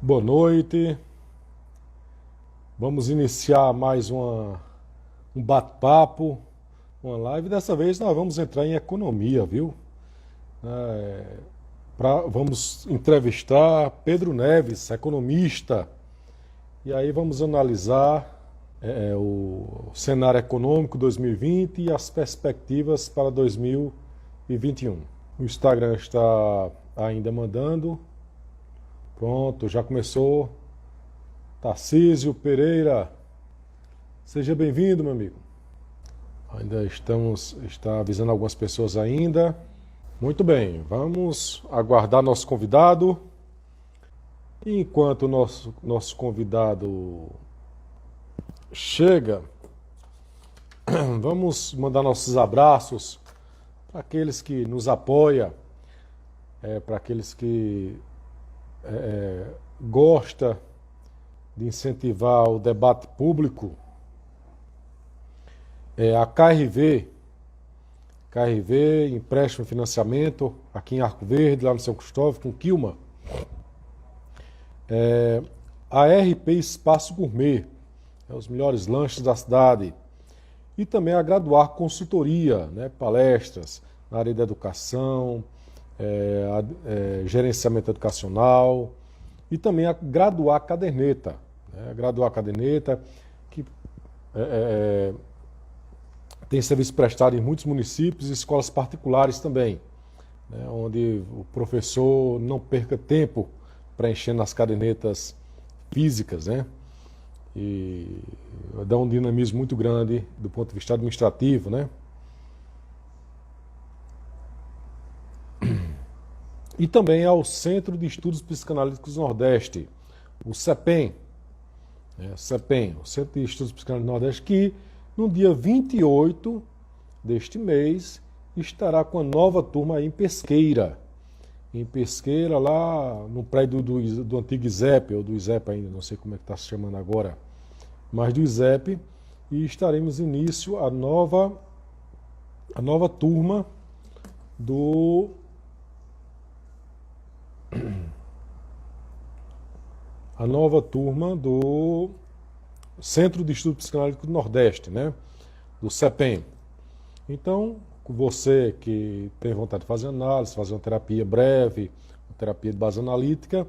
Boa noite. Vamos iniciar mais um bate-papo, uma live. Dessa vez nós vamos entrar em economia, viu? Vamos entrevistar Pedro Neves, economista, e aí vamos analisar o cenário econômico 2020 e as perspectivas para 2021. O Instagram está ainda mandando. Pronto, já começou. Tarcísio Pereira, seja bem-vindo, meu amigo. Está avisando algumas pessoas ainda. Muito bem, vamos aguardar nosso convidado. E enquanto o nosso convidado chega, vamos mandar nossos abraços para aqueles que nos apoiam, para aqueles que gostam de incentivar o debate público. A KRV, empréstimo e financiamento, aqui em Arco Verde, lá no São Cristóvão, com Quilma. A RP Espaço Gourmet, os melhores lanches da cidade. E também a Graduar Consultoria, palestras na área da educação, gerenciamento educacional. E também a Graduar Caderneta. A Graduar Caderneta, que tem serviço prestado em muitos municípios e escolas particulares também, onde o professor não perca tempo preenchendo as cadernetas físicas, e dá um dinamismo muito grande do ponto de vista administrativo, E também ao Centro de Estudos Psicanalíticos Nordeste, o CEPEN, o Centro de Estudos Psicanalíticos Nordeste, que no dia 28 deste mês estará com a nova turma aí em Pesqueira, lá no prédio do antigo ISEP, ou do ISEP ainda, não sei como é que está se chamando agora, mas do ISEP, e estaremos início a nova turma do a nova turma do Centro de Estudo Psicanalítico do Nordeste, do CEPEM. Então, você que tem vontade de fazer análise, fazer uma terapia breve, uma terapia de base analítica,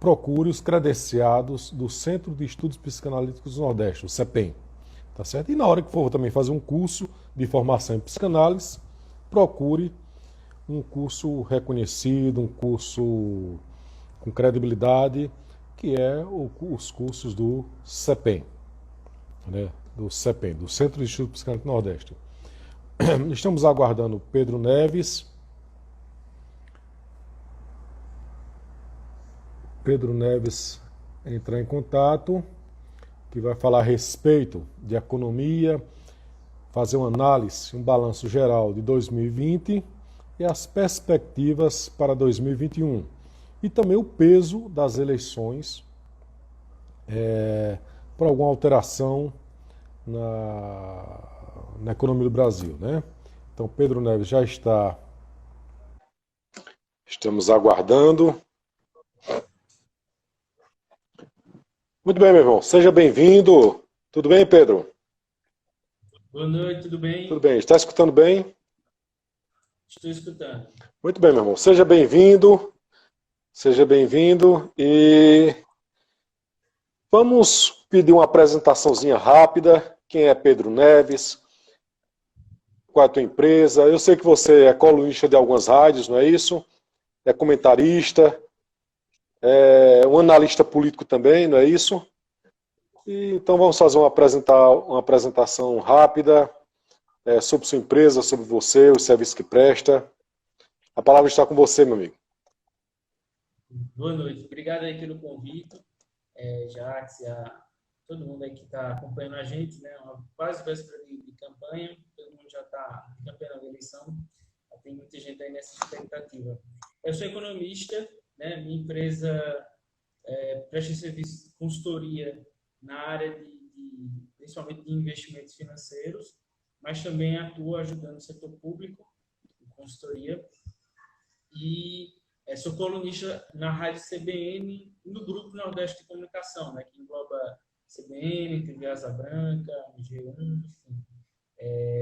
procure os credenciados do Centro de Estudos Psicanalíticos do Nordeste, o CEPEM. Tá certo? E na hora que for também fazer um curso de formação em psicanálise, procure um curso reconhecido, um curso com credibilidade, que é os cursos do CEPEM, do CEPEM, do Centro de Estudo Psicanalítico do Nordeste. Estamos aguardando Pedro Neves. Pedro Neves entrar em contato, que vai falar a respeito de economia, fazer uma análise, um balanço geral de 2020 e as perspectivas para 2021. E também o peso das eleições por alguma alteração na economia do Brasil, Então, Pedro Neves já está. Estamos aguardando. Muito bem, meu irmão. Seja bem-vindo. Tudo bem, Pedro? Boa noite, tudo Tudo bem? bem. Está escutando bem? Estou escutando. Muito bem, meu irmão. Seja bem-vindo. Seja bem-vindo. E vamos pedir uma apresentaçãozinha rápida. Quem é Pedro Neves? Qual é a tua empresa? Eu sei que você é colunista de algumas rádios, não é isso? É comentarista, é um analista político também, não é isso? E, então vamos fazer uma apresentação rápida sobre sua empresa, sobre você, os serviços que presta. A palavra está com você, meu amigo. Boa noite. Obrigado aí pelo convite, Jax, a todo mundo aí que está acompanhando a gente, uma quase véspera de campanha, todo mundo já está campeando a eleição, tem muita gente aí nessa expectativa. Eu sou economista, minha empresa presta serviço de consultoria na área principalmente de investimentos financeiros, mas também atua ajudando o setor público, em consultoria, e Sou colunista na Rádio CBN, no Grupo Nordeste de Comunicação, né, que engloba CBN, TV Asa Branca, G1, enfim.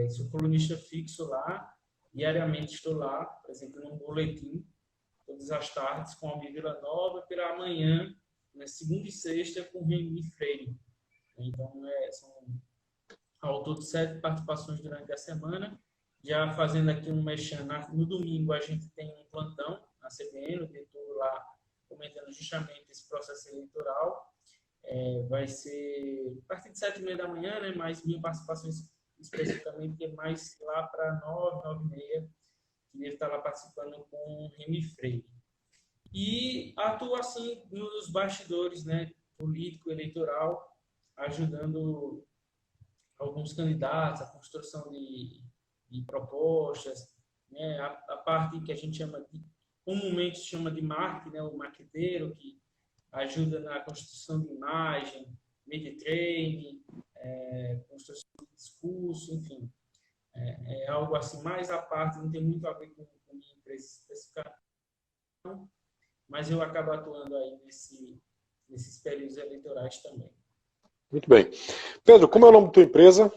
Sou colunista fixo lá, diariamente estou lá, por exemplo, num boletim, todas as tardes, com a Almir Nova, pela manhã, na segunda e sexta, com o Reni Freire. Então, são ao todo 7 participações durante a semana. Já fazendo aqui um mexão, no domingo a gente tem um plantão na CBN, o diretor lá comentando justamente esse processo eleitoral. Vai ser a partir de 7h30 da manhã, né? Mais minha participação especificamente, que é mais lá para 9, 9h30, que deve estar lá participando com o Reni Freire. E atuo assim nos bastidores, né? Político, eleitoral, ajudando alguns candidatos, a construção de propostas, né? A parte que a gente comumente chama de marketing, né? O marqueteiro, que ajuda na construção de imagem, media training, construção de discurso, enfim. É algo assim, mais à parte, não tem muito a ver com minha empresa especificamente, mas eu acabo atuando aí nesses períodos eleitorais também. Muito bem. Pedro, como é o nome da tua empresa?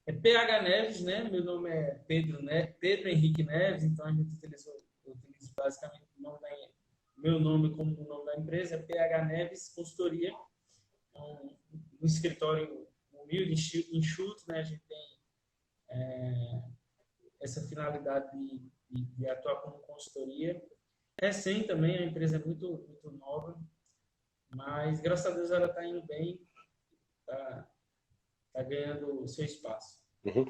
É PH Neves, né? Meu nome é Pedro Henrique Neves, então a gente utiliza basicamente meu nome como o nome da empresa, é PH Neves Consultoria, um escritório humilde, enxuto, né? A gente tem essa finalidade de atuar como consultoria. Recém também, a empresa é muito, muito nova, mas graças a Deus ela está indo bem, está ganhando o seu espaço. Uhum.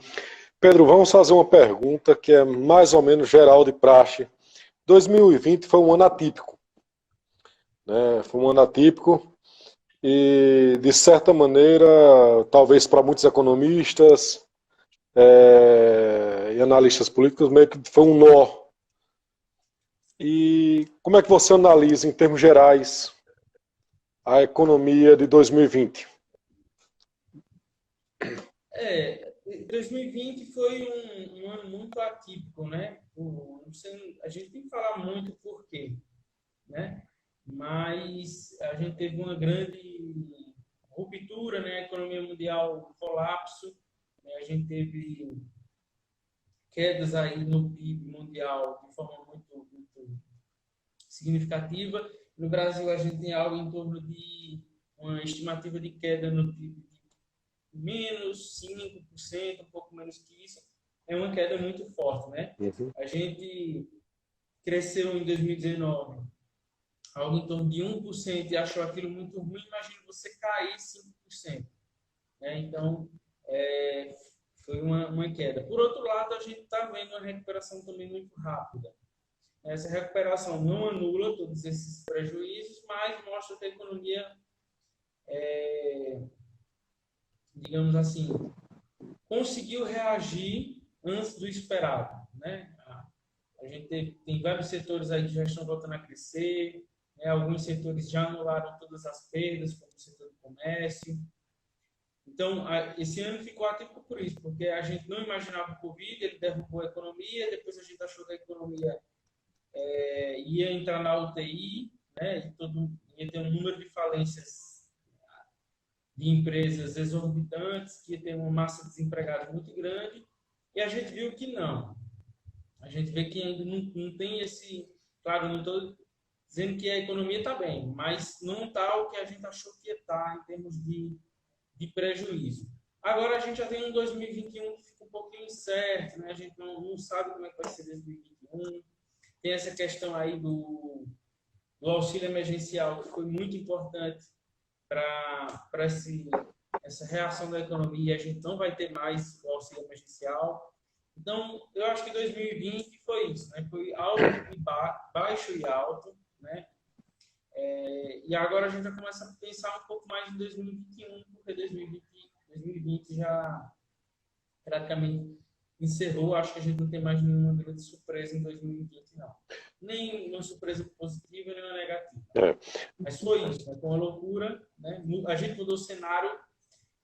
Pedro, vamos fazer uma pergunta que é mais ou menos geral de praxe. 2020 foi um ano atípico, né? Foi um ano atípico e, de certa maneira, talvez para muitos economistas e analistas políticos, meio que foi um nó. E como é que você analisa, em termos gerais, a economia de 2020? 2020 foi um ano muito atípico, né? A gente tem que falar muito por quê, né? Mas a gente teve uma grande ruptura, né? A economia mundial, colapso, né? A gente teve quedas aí no PIB mundial de forma muito, muito significativa. No Brasil, a gente tem algo em torno de uma estimativa de queda no PIB de menos 5%, um pouco menos que isso. É uma queda muito forte, né? Uhum. A gente cresceu em 2019 algo em torno de 1% e achou aquilo muito ruim. Imagina você cair 5%. Né? Então, foi uma queda. Por outro lado, a gente está vendo uma recuperação também muito rápida. Essa recuperação não anula todos esses prejuízos, mas mostra que a economia, digamos assim, conseguiu reagir antes do esperado. Né? A gente tem vários setores aí que já estão voltando a crescer, né? Alguns setores já anularam todas as perdas, como o setor do comércio. Então, esse ano ficou atípico por isso, porque a gente não imaginava o Covid, ele derrubou a economia, depois a gente achou que a economia ia entrar na UTI, né? Ia ter um número de falências de empresas exorbitantes, que ia ter uma massa de desempregados muito grande, e a gente viu que não. A gente vê que ainda não tem esse... Claro, não estou dizendo que a economia está bem, mas não está o que a gente achou que ia estar em termos de prejuízo. Agora a gente já tem um 2021 que fica um pouquinho incerto, né? A gente não sabe como é que vai ser 2021. Tem essa questão aí do auxílio emergencial, que foi muito importante para essa reação da economia. A gente não vai ter mais o auxílio emergencial. Então, eu acho que 2020 foi isso, né? Foi alto e baixo e alto, né? E agora a gente já começa a pensar um pouco mais em 2021, porque 2020 já praticamente encerrou. Acho que a gente não tem mais nenhuma grande surpresa em 2020, não. Nem uma surpresa positiva, nem uma negativa. Mas foi isso, né? Com a loucura, né? A gente mudou o cenário.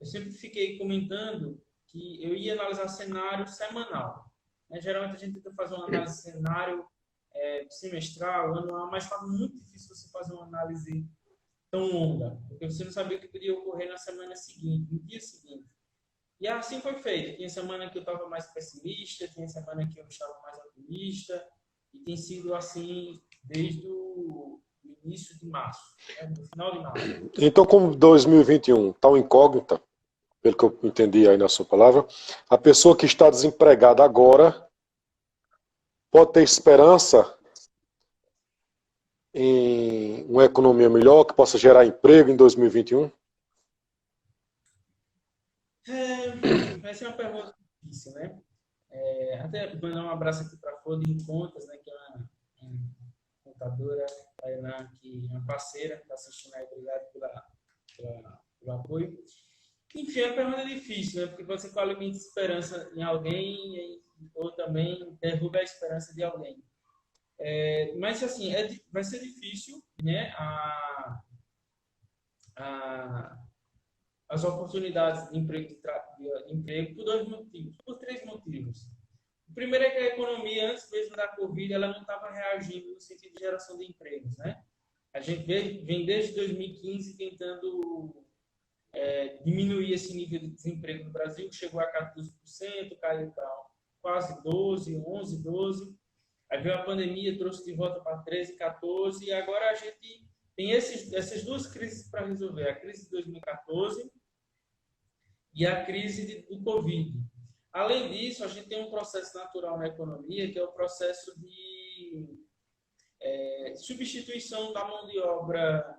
Eu sempre fiquei comentando que eu ia analisar cenário semanal. Né? Geralmente a gente tenta fazer uma análise de cenário semestral, anual, mas estava muito difícil você fazer uma análise tão longa, porque você não sabia o que poderia ocorrer na semana seguinte, no dia seguinte. E assim foi feito. Tinha semana que eu estava mais pessimista, tinha semana que eu estava mais otimista, e tem sido assim desde o início de março, né? No final de março. Então, como 2021 está uma incógnita, pelo que eu entendi aí na sua palavra, a pessoa que está desempregada agora pode ter esperança em uma economia melhor, que possa gerar emprego em 2021? Essa é uma pergunta difícil, né? Até mandar um abraço aqui para a Flor de Contas, né, que é uma contadora, que é uma parceira, que está assistindo aí, obrigado pelo apoio. Enfim, a pergunta é difícil, né? Porque você alimenta esperança em alguém ou também derruba a esperança de alguém. Mas, assim, vai ser difícil, né? As oportunidades de emprego por dois motivos, por três motivos. O primeiro é que a economia, antes mesmo da Covid, ela não estava reagindo no sentido de geração de empregos, né? A gente vem desde 2015 tentando diminuir esse nível de desemprego no Brasil, que chegou a 14%, caiu para quase 12%, 11%, 12%. Aí veio a pandemia, trouxe de volta para 13%, 14%, e agora a gente tem essas duas crises para resolver. A crise de 2014 e a crise do Covid. Além disso, a gente tem um processo natural na economia, que é o processo de substituição da mão de obra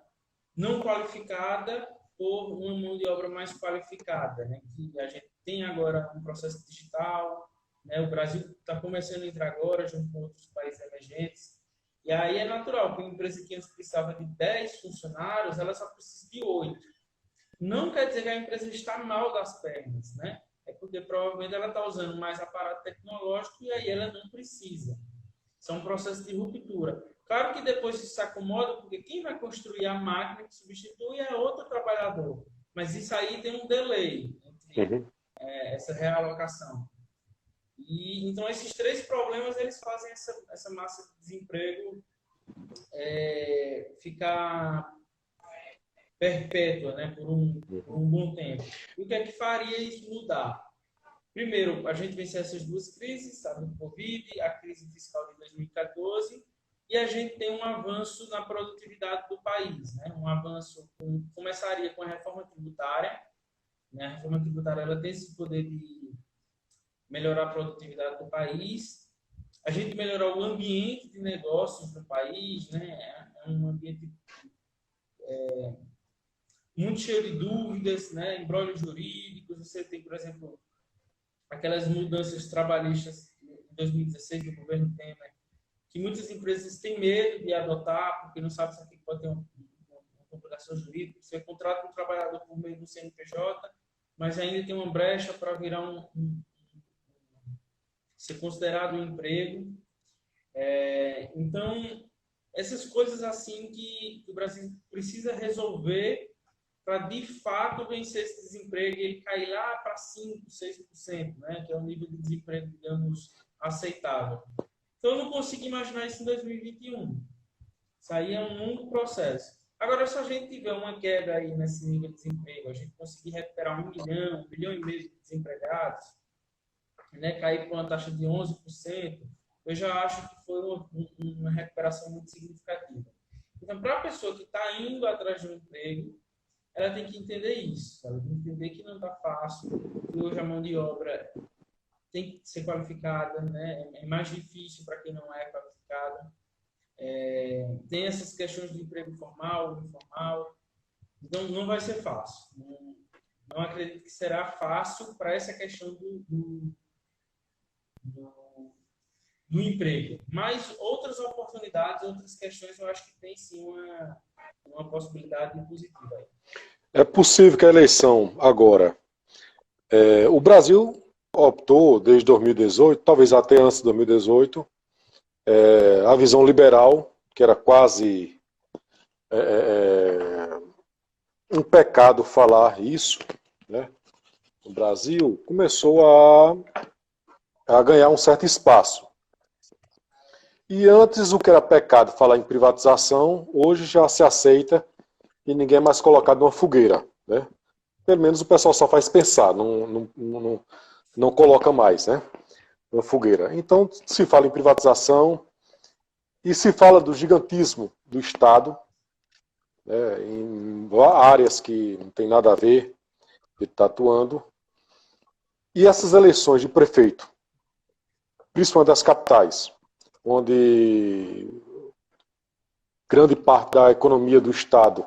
não qualificada por uma mão de obra mais qualificada, né? Que a gente tem agora um processo digital, né? O Brasil está começando a entrar agora, junto com outros países emergentes, e aí é natural que uma empresa que antes precisava de 10 funcionários, ela só precisa de 8. Não quer dizer que a empresa está mal das pernas, né? É porque provavelmente ela está usando mais aparato tecnológico e aí ela não precisa. Isso é um processo de ruptura. Claro que depois isso se acomoda, porque quem vai construir a máquina que substitui é outro trabalhador. Mas isso aí tem um delay entre essa realocação. E, então, esses três problemas, eles fazem essa massa de desemprego ficar perpétua, né, por um bom tempo. E o que é que faria isso mudar? Primeiro, a gente vencer essas duas crises, a do Covid, a crise fiscal de 2014, e a gente tem um avanço na produtividade do país, né? Um avanço começaria com a reforma tributária, né? A reforma tributária ela tem esse poder de melhorar a produtividade do país, a gente melhorar o ambiente de negócios no país, né? É um ambiente muito cheio de dúvidas, né? Embrólios jurídicos. Você tem, por exemplo, aquelas mudanças trabalhistas em 2016 do governo Temer, que muitas empresas têm medo de adotar, porque não sabem se aqui pode ter uma complicação jurídica. Você contrata um trabalhador por meio do CNPJ, mas ainda tem uma brecha para virar ser considerado um emprego. Então, essas coisas assim que o Brasil precisa resolver para, de fato, vencer esse desemprego e ele cair lá para 5%, 6%, né? Que é o nível de desemprego, digamos, aceitável. Então, eu não consigo imaginar isso em 2021. Isso aí é um longo processo. Agora, se a gente tiver uma queda aí nesse nível de desemprego, a gente conseguir recuperar 1 milhão, 1,5 milhão de desempregados, né? Cair para uma taxa de 11%, eu já acho que foi uma recuperação muito significativa. Então, para a pessoa que está indo atrás de um emprego, ela tem que entender isso. Ela tem que entender que não está fácil, que hoje a mão de obra tem que ser qualificada, né? É mais difícil para quem não é qualificado. Tem essas questões de emprego formal, informal. Então, não vai ser fácil. Não acredito que será fácil para essa questão do emprego. Mas outras oportunidades, outras questões, eu acho que tem sim uma possibilidade positiva aí. É possível que a eleição agora... o Brasil optou desde 2018, talvez até antes de 2018, a visão liberal, que era quase um pecado falar isso, né? O Brasil começou a ganhar um certo espaço. E antes o que era pecado falar em privatização, hoje já se aceita e ninguém é mais colocado numa fogueira, né? Pelo menos o pessoal só faz pensar, não coloca mais, né? Uma fogueira. Então se fala em privatização e se fala do gigantismo do Estado, né, em áreas que não tem nada a ver, ele está atuando. E essas eleições de prefeito, principalmente das capitais, onde grande parte da economia do Estado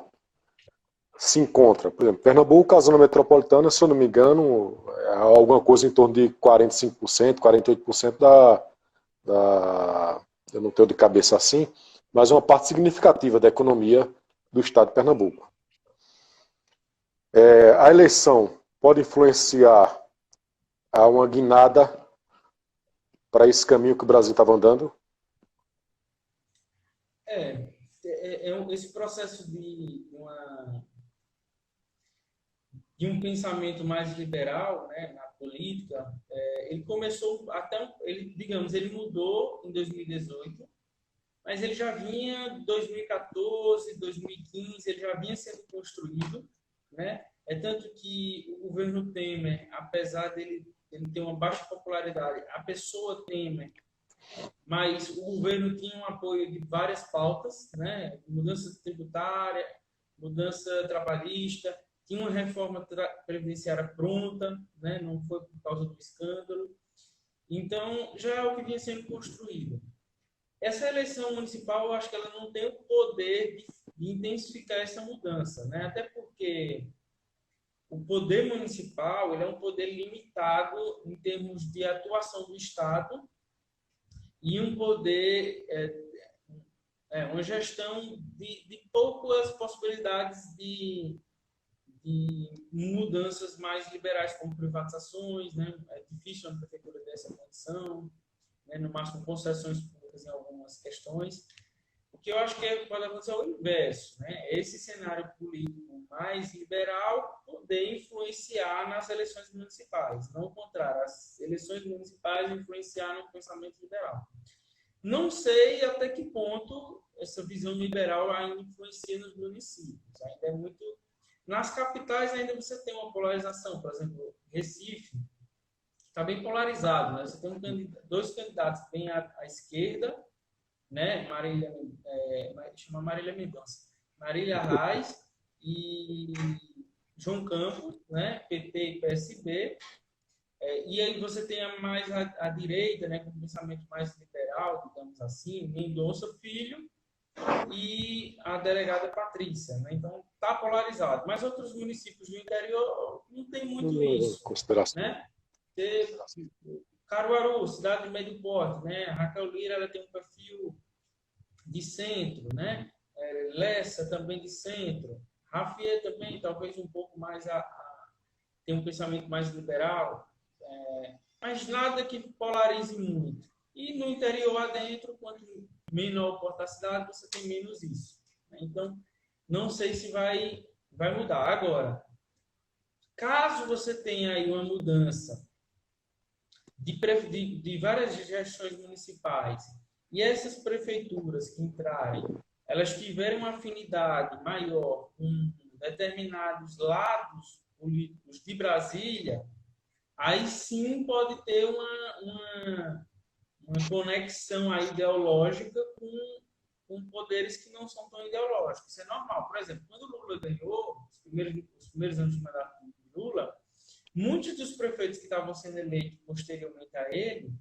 se encontra. Por exemplo, Pernambuco, a zona metropolitana, se eu não me engano, é alguma coisa em torno de 45%, 48% eu não tenho de cabeça assim, mas uma parte significativa da economia do Estado de Pernambuco. A eleição pode influenciar a uma guinada para esse caminho que o Brasil estava andando? Esse processo de um pensamento mais liberal, né, na política, ele começou digamos, ele mudou em 2018, mas ele já vinha 2014, 2015, ele já vinha sendo construído, né? É tanto que o governo Temer, apesar dele ter uma baixa popularidade, a pessoa Temer, mas o governo tinha um apoio de várias pautas, né? Mudança tributária, mudança trabalhista, tinha uma reforma previdenciária pronta, né? Não foi por causa do escândalo. Então, já é o que vinha sendo construído. Essa eleição municipal, eu acho que ela não tem o poder de intensificar essa mudança, né? Até porque o poder municipal ele é um poder limitado em termos de atuação do Estado e um poder, uma gestão de poucas possibilidades de mudanças mais liberais, como privatizações, né? É difícil uma prefeitura ter essa condição, né? No máximo concessões públicas em algumas questões. O que eu acho que pode acontecer é o inverso, né? Esse cenário político mais liberal poder influenciar nas eleições municipais, não o contrário, as eleições municipais influenciar no pensamento liberal. Não sei até que ponto essa visão liberal ainda influencia nos municípios. Ainda é muito. Nas capitais ainda você tem uma polarização, por exemplo, Recife está bem polarizado, né? Você tem dois candidatos bem à esquerda, né? Chama Marília Mendonça, Marília Reis e João Campos, né? PT e PSB. E aí você tem mais a direita, né? Com um pensamento mais liberal, digamos assim, Mendonça Filho e a delegada Patrícia, né? Então está polarizado. Mas outros municípios do interior não tem muito isso, né? Caruaru, cidade de médio porte, né? Raquel Lira, ela tem um perfil de centro, né? Lessa também de centro. Rafier também, talvez um pouco mais tem um pensamento mais liberal, mas nada que polarize muito. E no interior adentro, quanto menor o porte da cidade, você tem menos isso. Então, não sei se vai mudar. Caso você tenha aí uma mudança de várias gestões municipais e essas prefeituras que entrarem, elas tiverem uma afinidade maior com determinados lados políticos de Brasília, aí sim pode ter uma conexão aí ideológica com poderes que não são tão ideológicos. Isso é normal. Por exemplo, quando o Lula ganhou, os primeiros anos de mandato de Lula, muitos dos prefeitos que estavam sendo eleitos posteriormente a ele,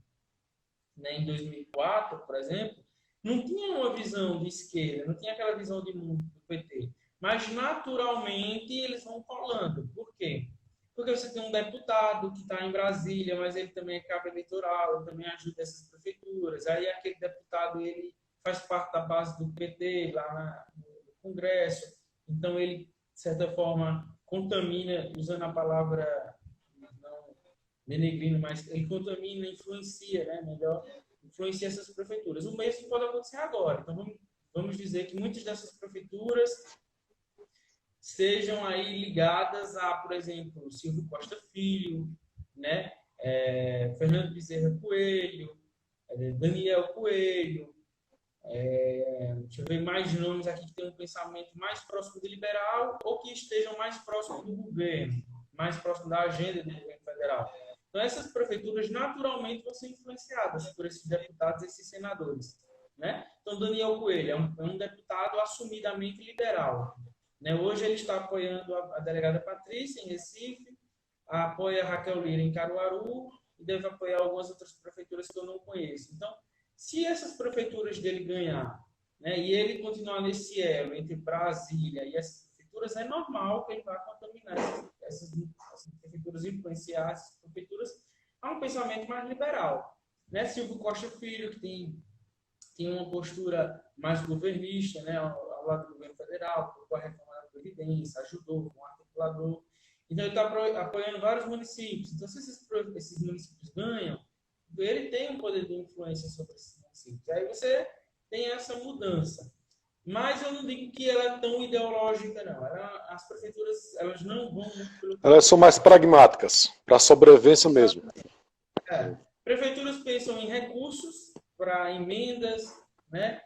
né, em 2004, por exemplo, não tinham uma visão de esquerda, não tinha aquela visão de mundo do PT. Mas, naturalmente, eles vão colando. Por quê? Porque você tem um deputado que está em Brasília, mas ele também é cabo eleitoral, ele também ajuda essas prefeituras. Aí aquele deputado ele faz parte da base do PT lá no Congresso. Então ele, de certa forma, contamina, usando a palavra não denegrindo, mas ele contamina, influencia, né? Melhor, influencia essas prefeituras. O mesmo pode acontecer agora. Então vamos dizer que muitas dessas prefeituras sejam aí ligadas a, por exemplo, Silvio Costa Filho, né? Fernando Bezerra Coelho, Daniel Coelho, Deixa eu ver mais nomes aqui que têm um pensamento mais próximo de liberal ou que estejam mais próximo do governo, mais próximo da agenda do governo federal. Então, essas prefeituras naturalmente vão ser influenciadas por esses deputados e esses senadores. Né? Então, Daniel Coelho é um deputado assumidamente liberal. Né? Hoje ele está apoiando a delegada Patrícia, em Recife, apoia a Raquel Lira em Caruaru e deve apoiar algumas outras prefeituras que eu não conheço. Então, se essas prefeituras dele ganhar, né, e ele continuar nesse elo entre Brasília e essas prefeituras, é normal que ele vá contaminar essas prefeituras, influenciar essas prefeituras a um pensamento mais liberal. Né? Silvio Costa Filho, que tem uma postura mais governista, né, ao lado do governo federal, com a reforma da Previdência, ajudou com o articulador. Então, ele está apoiando vários municípios. Então, se esses municípios ganham, ele tem um poder de influência sobre esses municípios. Aí você tem essa mudança. Mas eu não digo que ela é tão ideológica, não. As prefeituras, elas não vão muito pelo... Elas são mais pragmáticas, para a sobrevivência mesmo. Prefeituras pensam em recursos para emendas, né?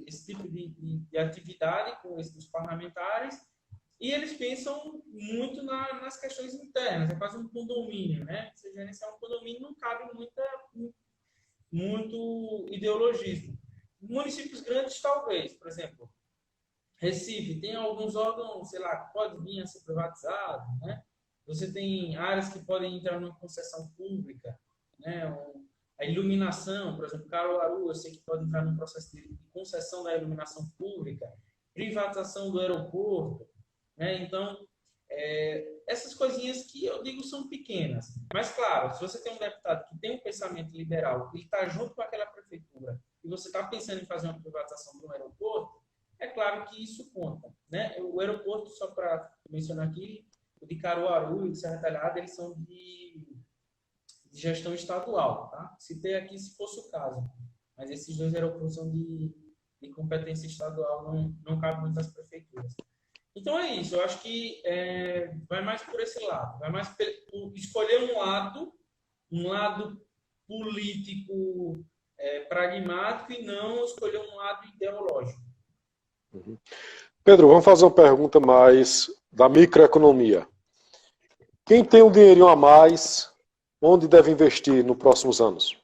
Esse tipo de atividade com esses parlamentares, e eles pensam muito nas questões internas, é quase um condomínio, né? Se gerenciar um condomínio não cabe muito ideologismo. Municípios grandes, talvez, por exemplo, Recife tem alguns órgãos, sei lá, que pode vir a ser privatizado, né? Você tem áreas que podem entrar numa concessão pública, né? A iluminação, por exemplo, Caruaru, eu sei que pode entrar num processo de concessão da iluminação pública, privatização do aeroporto, né? Então, essas coisinhas que eu digo são pequenas. Mas, claro, se você tem um deputado que tem um pensamento liberal, ele está junto com aquela prefeitura, e você está pensando em fazer uma privatização do aeroporto, é claro que isso conta. Né? O aeroporto, só para mencionar aqui, o de Caruaru e de Serra Talhada, eles são de gestão estadual. Tá? Citei aqui se fosse o caso. Mas esses dois aeroportos são de competência estadual, não cabe muito às prefeituras. Então é isso, eu acho que vai mais por esse lado, vai mais por escolher um lado político pragmático e não escolher um lado ideológico. Pedro, vamos fazer uma pergunta mais da microeconomia. Quem tem um dinheirinho a mais, onde deve investir nos próximos anos?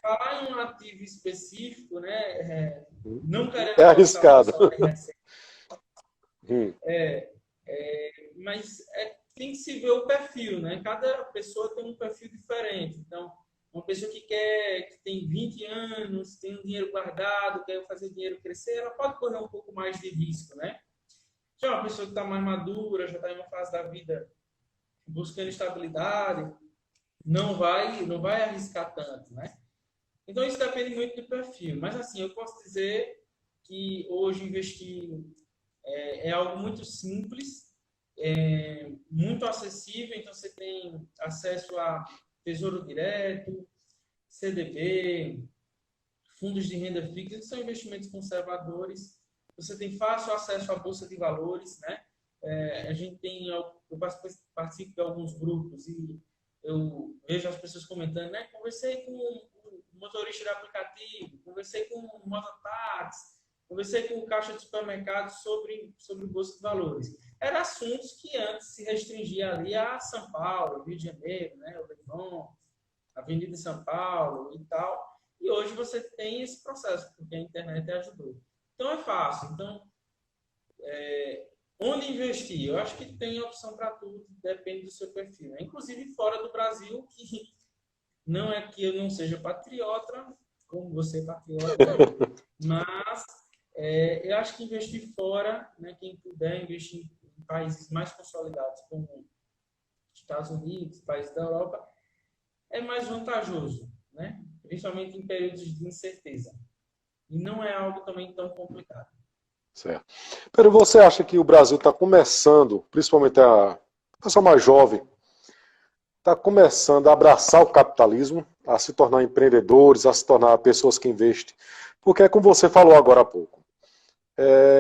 Falar em um ativo específico, né, não querendo... É arriscado. Mas tem que se ver o perfil, né? Cada pessoa tem um perfil diferente. Então, uma pessoa que tem 20 anos, tem um dinheiro guardado, quer fazer o dinheiro crescer, ela pode correr um pouco mais de risco, né? Já uma pessoa que está mais madura, já está em uma fase da vida buscando estabilidade, não vai arriscar tanto, né? Então, isso depende muito do perfil. Mas, assim, eu posso dizer que hoje investir é algo muito simples, muito acessível. Então, você tem acesso a Tesouro Direto, CDB, fundos de renda fixa, que são investimentos conservadores. Você tem fácil acesso à Bolsa de Valores, né? A gente tem... Eu participo de alguns grupos e eu vejo as pessoas comentando, né? Conversei com o motorista de aplicativo, conversei com o mototáxi, conversei com o caixa de supermercado sobre Bolsa de Valores. Eram assuntos que antes se restringia ali a São Paulo, Rio de Janeiro, né? O Leblon, Avenida de São Paulo e tal. E hoje você tem esse processo, porque a internet ajudou. Então é fácil. Então, onde investir? Eu acho que tem opção para tudo, depende do seu perfil. Inclusive fora do Brasil, que não é que eu não seja patriota, como você é patriota, mas eu acho que investir fora, né, quem puder investir em países mais consolidados, como Estados Unidos, países da Europa, é mais vantajoso, né? Principalmente em períodos de incerteza. E não é algo também tão complicado. Certo. Pero você acha que o Brasil está começando, principalmente a pessoa mais jovem, está começando a abraçar o capitalismo, a se tornar empreendedores, a se tornar pessoas que investem? Porque é como você falou agora há pouco.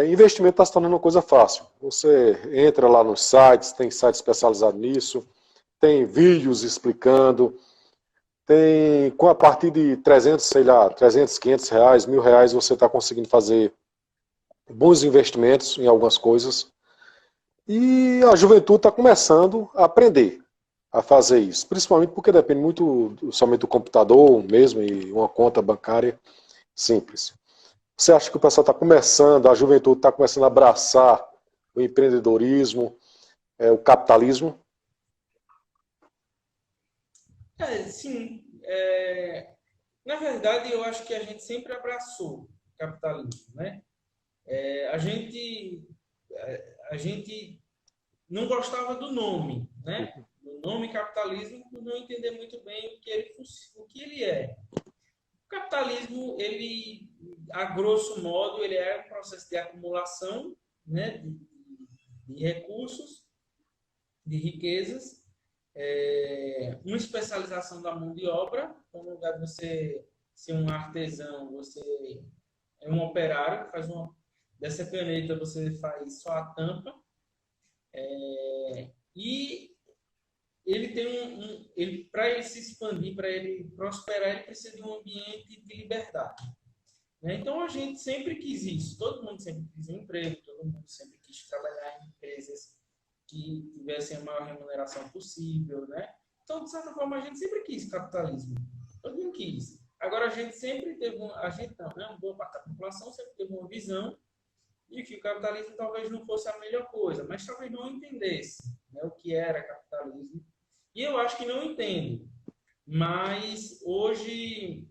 Investimento está se tornando uma coisa fácil. Você entra lá nos sites, tem site especializado nisso, tem vídeos explicando. tem, com a partir de 300, sei lá, 300, 500 reais, R$ 1.000, você está conseguindo fazer bons investimentos em algumas coisas. E a juventude está começando a aprender a fazer isso, principalmente porque depende muito somente do computador mesmo e uma conta bancária simples. Você acha que o pessoal está começando, a juventude está começando a abraçar o empreendedorismo, o capitalismo? Sim. Na verdade, eu acho que a gente sempre abraçou o capitalismo, né? A gente não gostava do nome, né? Do nome capitalismo, por não entender muito bem o que ele é. O capitalismo, ele, a grosso modo, ele é um processo de acumulação, né, de recursos, de riquezas, uma especialização da mão de obra. Então, no lugar de você ser um artesão, você é um operário que faz dessa caneta, você faz só a tampa. E ele tem para ele se expandir, para ele prosperar, ele precisa de um ambiente de liberdade, né? Então a gente sempre quis isso, todo mundo sempre quis um emprego, todo mundo sempre quis trabalhar em empresas que tivessem a maior remuneração possível, né? Então, de certa forma, a gente sempre quis capitalismo, todo mundo quis. Agora a gente sempre teve a gente não, né? Uma boa parte da população sempre teve uma visão de que o capitalismo talvez não fosse a melhor coisa, mas talvez não entendesse, né, o que era capitalismo. E eu acho que não entende. Mas hoje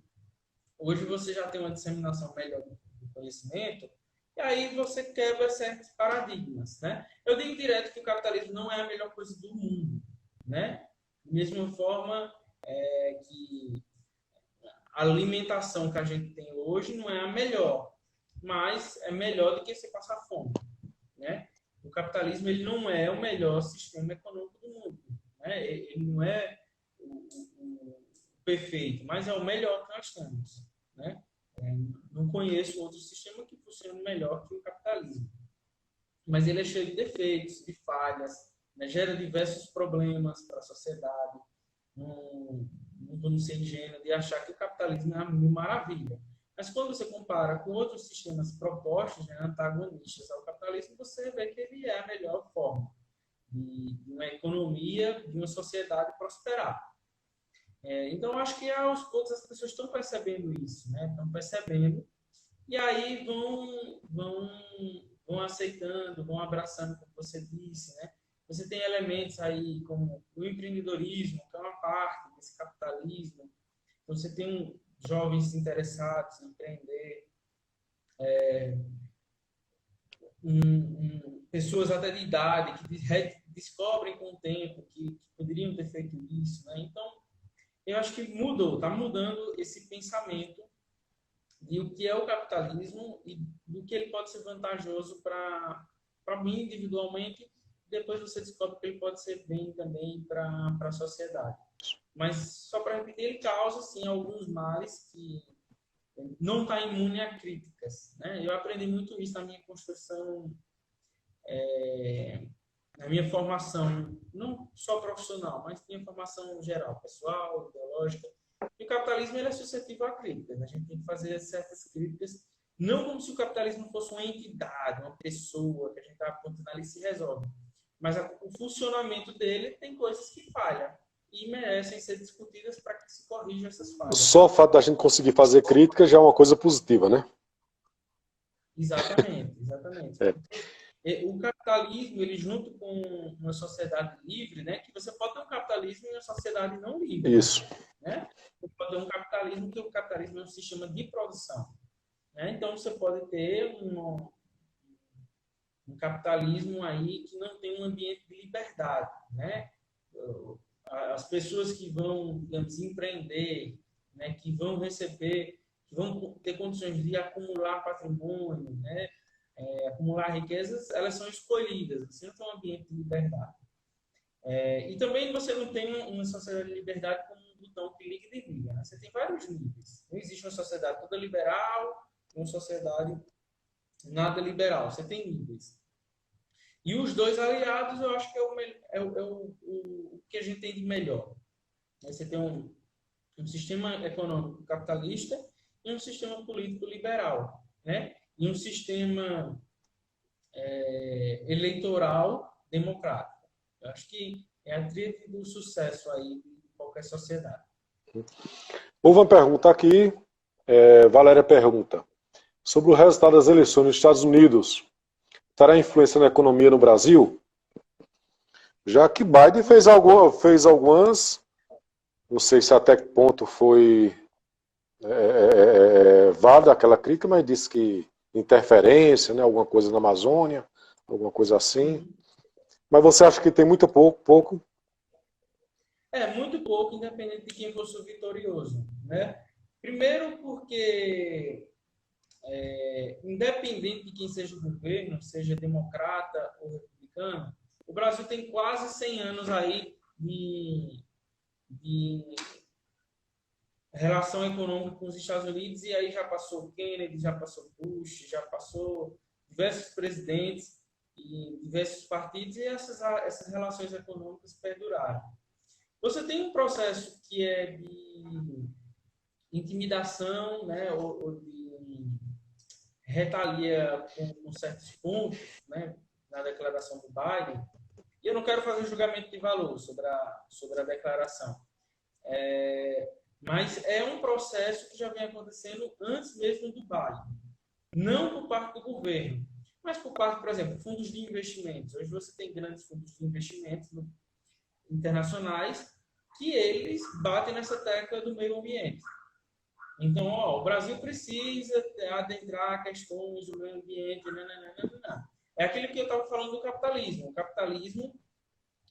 você já tem uma disseminação melhor do conhecimento, e aí você quebra certos paradigmas, né? Eu digo direto que o capitalismo não é a melhor coisa do mundo, né? Da mesma forma que a alimentação que a gente tem hoje não é a melhor, mas é melhor do que você passar fome, né? O capitalismo ele não é o melhor sistema econômico do mundo, né? Ele não é o perfeito, mas é o melhor que nós temos, né? Não conheço outro sistema que funcione melhor que o capitalismo, mas ele é cheio de defeitos, de falhas, né? Gera diversos problemas para a sociedade. Não, não vamos ser ingênuos de achar que o capitalismo é uma maravilha. Mas quando você compara com outros sistemas propostos, né, antagonistas ao capitalismo, você vê que ele é a melhor forma de uma economia, de uma sociedade prosperar. Então, acho que aos poucos as pessoas estão percebendo isso, né? Estão percebendo e aí vão aceitando, vão abraçando, como você disse, né? Você tem elementos aí como o empreendedorismo, que é uma parte desse capitalismo. Você tem jovens interessados em empreender, pessoas até de idade que descobrem com o tempo que poderiam ter feito isso, né? Então, eu acho que está mudando esse pensamento de o que é o capitalismo e do que ele pode ser vantajoso para mim individualmente. Depois você descobre que ele pode ser bem também para a sociedade. Mas, só para repetir, ele causa, sim, alguns males que não está imune a críticas, né? Eu aprendi muito isso na minha construção, na minha formação, não só profissional, mas minha formação geral, pessoal, ideológica. E o capitalismo ele é suscetível a críticas. A gente tem que fazer certas críticas, não como se o capitalismo fosse uma entidade, uma pessoa que a gente está apontando ali e se resolve. Mas o funcionamento dele tem coisas que falham e merecem ser discutidas para que se corrijam essas falhas. Só o fato da gente conseguir fazer crítica já é uma coisa positiva, né? Exatamente, exatamente. É. O capitalismo, ele junto com uma sociedade livre, né, que você pode ter um capitalismo e uma sociedade não livre. Isso. Né? Você pode ter um capitalismo, que o capitalismo é um sistema de produção. Né? Então, você pode ter um capitalismo aí que não tem um ambiente de liberdade. Né? As pessoas que vão, digamos, empreender, né, que vão receber, que vão ter condições de acumular patrimônio, né, acumular riquezas, elas são escolhidas. Você não tem um ambiente de liberdade. E também você não tem uma sociedade de liberdade como um botão que liga e desliga. Né? Você tem vários níveis. Não existe uma sociedade toda liberal e uma sociedade nada liberal. Você tem níveis. E os dois aliados, eu acho que é o que a gente tem de melhor. Você tem um sistema econômico capitalista e um sistema político liberal, né? E um sistema eleitoral democrático. Eu acho que é a tríade do sucesso aí de qualquer sociedade. Houve uma pergunta aqui, Valéria pergunta, sobre o resultado das eleições nos Estados Unidos, terá influência na economia no Brasil? Já que Biden fez algumas, não sei se até que ponto foi válida aquela crítica, mas disse que interferência, né, alguma coisa na Amazônia, alguma coisa assim. Mas você acha que tem muito pouco? Muito pouco, independente de quem fosse o vitorioso, né? Primeiro porque, independente de quem seja o governo, seja democrata ou republicano, o Brasil tem quase 100 anos aí de relação econômica com os Estados Unidos, e aí já passou Kennedy, já passou Bush, já passou diversos presidentes e diversos partidos, e essas relações econômicas perduraram. Você tem um processo que é de intimidação, né, ou de retalia com certos pontos, né, na declaração do Biden, e eu não quero fazer um julgamento de valor sobre a declaração. Mas é um processo que já vem acontecendo antes mesmo do Biden. Não por parte do governo, mas por parte, por exemplo, fundos de investimentos. Hoje você tem grandes fundos de investimentos internacionais que eles batem nessa tecla do meio ambiente. Então, o Brasil precisa adentrar questões do meio ambiente. É aquilo que eu estava falando do capitalismo. O capitalismo,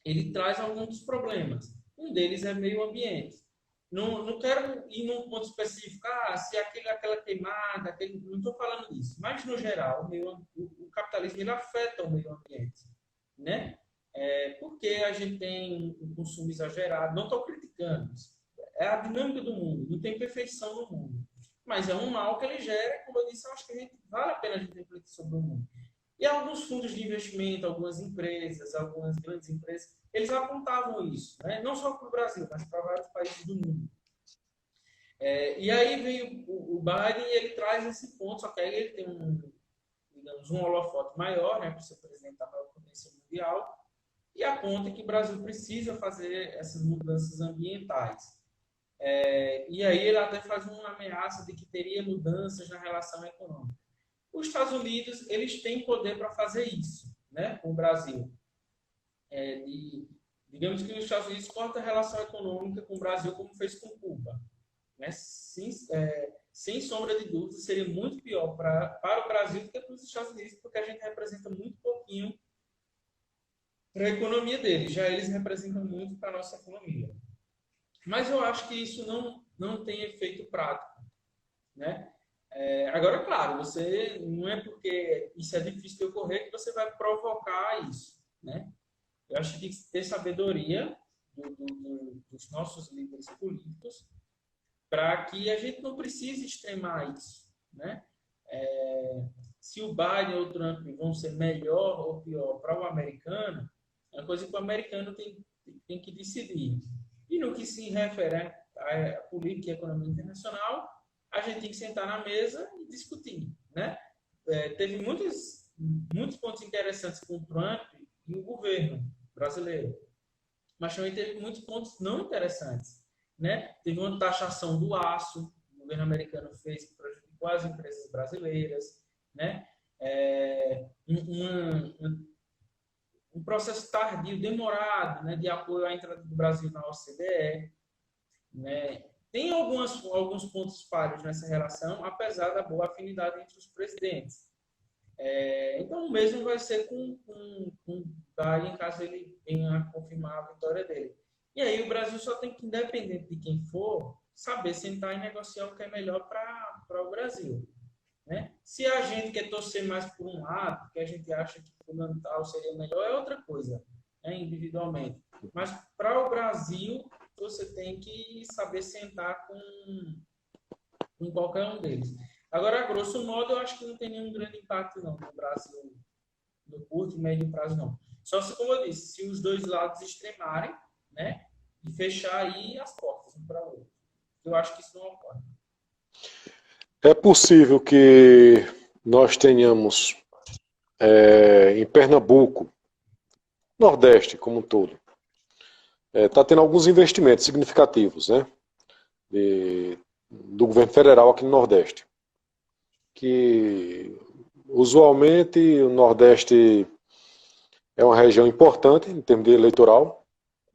ele traz alguns dos problemas. Um deles é meio ambiente. Não quero ir num ponto específico, se aquela queimada, não estou falando disso. Mas, no geral, o capitalismo ele afeta o meio ambiente, né? Porque a gente tem um consumo exagerado. Não estou criticando. É a dinâmica do mundo. Não tem perfeição no mundo. Mas é um mal que ele gera. Como eu disse, eu acho que vale a pena a gente refletir sobre o mundo. E alguns fundos de investimento, algumas empresas, algumas grandes empresas, eles apontavam isso, né? Não só para o Brasil, mas para vários países do mundo. E aí veio o Biden e ele traz esse ponto, só que aí ele tem um holofote maior, né, para ser presidente da maior potência mundial, e aponta que o Brasil precisa fazer essas mudanças ambientais. E aí ele até faz uma ameaça de que teria mudanças na relação econômica. Os Estados Unidos, eles têm poder para fazer isso, né, com o Brasil. Digamos que os Estados Unidos cortam a relação econômica com o Brasil, como fez com Cuba. Né? Sem sombra de dúvida, seria muito pior para o Brasil do que para os Estados Unidos, porque a gente representa muito pouquinho para a economia deles. Já eles representam muito para a nossa economia. Mas eu acho que isso não tem efeito prático, né? Agora, claro, você não é porque isso é difícil de ocorrer que você vai provocar isso, né? Eu acho que tem que ter sabedoria dos nossos líderes políticos para que a gente não precise extremar isso, né? Se o Biden ou o Trump vão ser melhor ou pior para o americano, é uma coisa que o americano tem que decidir. E no que se refere à política e economia internacional, a gente tem que sentar na mesa e discutir, né? Teve muitos pontos interessantes com o Trump e o governo brasileiro, mas também teve muitos pontos não interessantes, né? Teve uma taxação do aço, o governo americano fez que prejudicou as empresas brasileiras, né? Um processo tardio, demorado, né, de apoio à entrada do Brasil na OCDE, né? Tem alguns pontos falhos nessa relação, apesar da boa afinidade entre os presidentes. Então, o mesmo vai ser com o Biden, caso ele venha a confirmar a vitória dele. E aí o Brasil só tem que, independente de quem for, saber sentar e negociar o que é melhor para o Brasil. Né? Se a gente quer torcer mais por um lado, que a gente acha que fundamental seria melhor, é outra coisa, né? Individualmente. Mas para o Brasil, você tem que saber sentar com qualquer um deles. Agora, a grosso modo, eu acho que não tem nenhum grande impacto não, no Brasil, no curto e médio prazo, não. Só se, como eu disse, se os dois lados extremarem, né, e fechar aí as portas um para o outro. Eu acho que isso não ocorre. É possível que nós tenhamos em Pernambuco, Nordeste como um todo, está tendo alguns investimentos significativos, né, do governo federal aqui no Nordeste. Que usualmente o Nordeste é uma região importante em termos de eleitoral,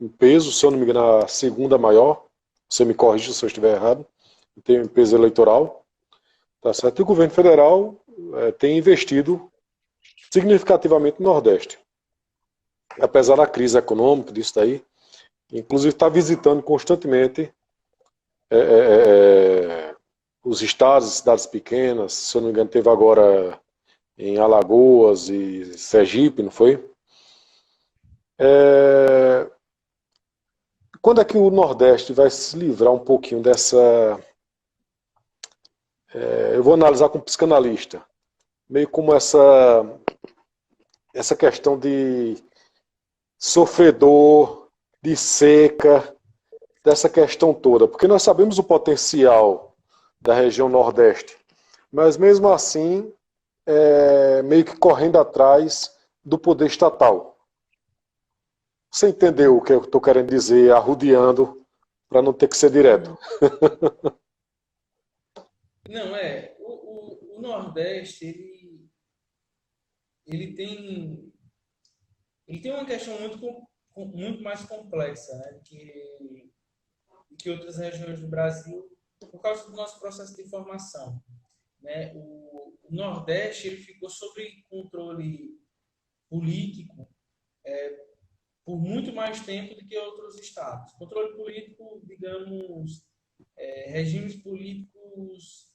em peso, se eu não me engano, a segunda maior, você me corrija se eu estiver errado, tem peso eleitoral, tá certo? E o governo federal tem investido significativamente no Nordeste. Apesar da crise econômica, disso daí, inclusive está visitando constantemente é, é, os estados, cidades pequenas, se eu não me engano, teve agora em Alagoas e Sergipe, não foi? Quando é que o Nordeste vai se livrar um pouquinho dessa... eu vou analisar como psicanalista, meio como essa questão de sofredor, de seca, dessa questão toda, porque nós sabemos o potencial da região Nordeste, mas mesmo assim, meio que correndo atrás do poder estatal. Você entendeu o que eu estou querendo dizer, arrodeando, para não ter que ser direto. Não, o Nordeste, ele tem, ele tem uma questão muito mais complexa, né, que outras regiões do Brasil, por causa do nosso processo de formação. Né? O Nordeste ele ficou sob controle político por muito mais tempo do que outros estados. Controle político, digamos, regimes políticos